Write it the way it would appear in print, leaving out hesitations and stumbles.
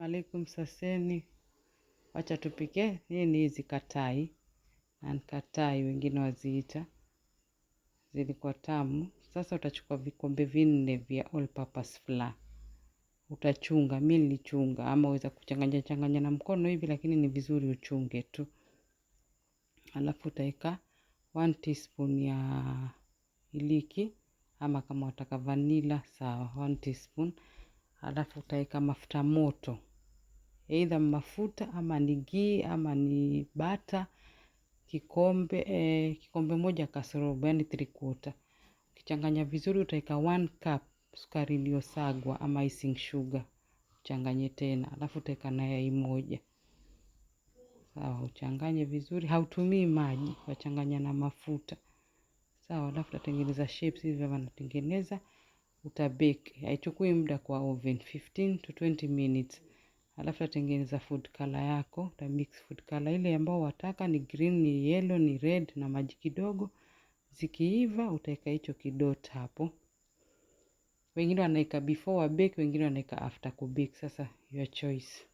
Alaikum saseni. Wacha tupike. Hii ni hizi katai. Na katai wengine waziita. Zilikuwa tamu. Sasa utachukua vikombe 4 vya all purpose flour. Utachunga, mimi nilichunga ama uweza kuchanganya na mkono hivi, lakini ni vizuri uchunge tu. Alafu utaweka 1 teaspoon ya iliki ama kama wataka vanilla sawa, 1 teaspoon. Alafu utaweka mafuta moto. Either mafuta ama ni ghee ama ni butter, kikombe moja kasorobo, yani 3/4. Ukichanganya vizuri utaweka 1 cup sukari iliyosagwa ama icing sugar. Uchanganye tena. Alafu utaweka na yai moja. Sawa, uchanganye vizuri. Hautumii maji, wachanganya na mafuta. Sawa, alafu utatengeneza shapes hivi wanatengeneza. Utabake. Haichukui muda kwa oven, 15 to 20 minutes. Alafu utatengeneza food color yako. Utamix food color ile ambao wataka, ni green, ni yellow, ni red na maji kidogo. Zikiiva utaweka hicho kidot hapo. Wengine wanaweka before wa bake, wengine wanaweka after ku bake. Sasa your choice.